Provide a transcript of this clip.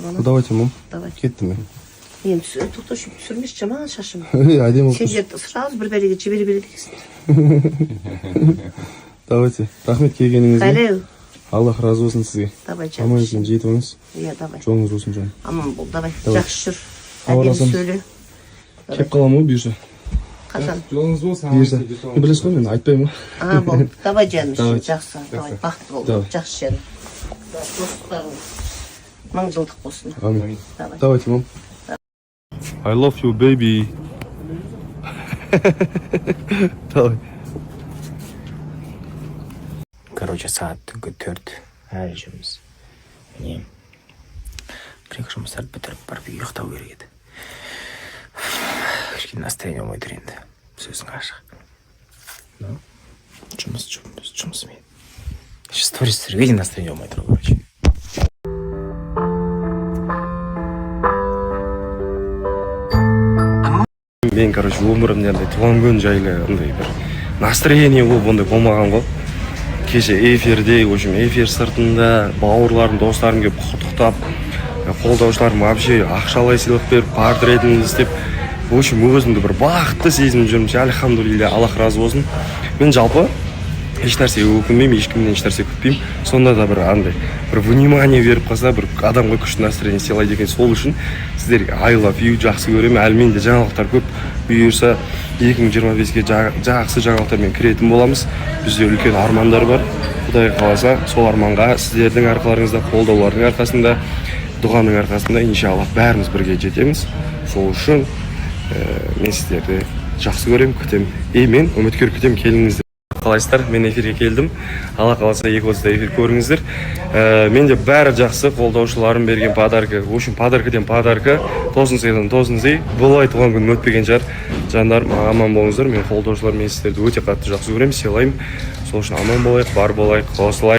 Давайте, мам. Давай. Кеттім мен. Енді тоқташы түсірмеші жаман шашым. Әдемі болып Сендер сразу бір бәлеге жібере береді екенсіңдер. Давайте. Рахмет келгеніңізге. Қалай? Аллах разы болсын сізге. Давай, Аман есен жетіп алыңыз. Иә, давай. Жолыңыз болсын жаным. Аман бол, давай. Давай. Жақсы жүр. Хабарласамыз. Әдемі сөйле. Кеп қаламын ғой бұйырса. Қашан? Жолыңыз болсын. Бұйырса. Білесіз ғой мен айтпаймын ғой. Бол. Давай, жаным. Давай. Жақсы. Давай, бақытты бол. Давай. Жақсы жаным. Достықтарың мың жылдық болсын. Амин. Давай. Давайте, мам. I love you, baby. Давай. Короче, сағат түнгі 4 әлі жүрміз. Міне бір-екі жұмыстарды бітіріп барып ұйықтау керек еді. Кішкене настроение болмай тұр енді. Сөзің ашық. Жұмысымен. Сторис түсіруге де настроение болмай тұр, короче. Мен, короче, өмірімде туған күн жайлы андай бір настроение болып ондай болмаған ғой. Кеше эфирде, в общем, эфир сыртында бауырларым, достарым келіп құттықтап, қолдаушыларым вообще ақшалай сыйлық беріп, портретімді істеп, в общем, өзімді бір бақытты сезініп жүрмін. Альхамдулилля, Аллах разы болсын. Мен жалпы еш нәрсе өкінбеймін, ешкімнен еш нәрсе күтпеймін. Сонда да бір андай бір внимание беріп қалса, бір адамға күшті настроение сыйлайды екен. Сол үшін сіздерге I love you жақсы көремін. Әлі менде жаңалықтар көп. Бұйырса 2025-ге жақсы жаңалықтармен кіретін боламыз. Бізде үлкен армандар бар. Құдай қаласа, сол арманға сіздердің арқаларыңызда, қолдаулардың арқасында, дұғаның арқасында иншаллах бәріміз бірге жетеміз. Сол үшін мен сіздерді жақсы көремін, күтемін. Мен үміткер күтемін, келіңіздер. Қалайсыздар? Мен эфирге келдім. Алла қаласа 2:30-да эфир көріңіздер. Менде бәрі жақсы, қолдаушыларым берген подарка. В общем, подаркаден подарка, тосын сыйдан тосын сый. Бұлай туған күн өтпеген шығар. Жандарым, аман болыңыздар. Мен қолдаушылар, мен сіздерді өте қатты жақсы көремін, сыйлаймын. Сол үшін аман болайық, бар болайық, қосылайық.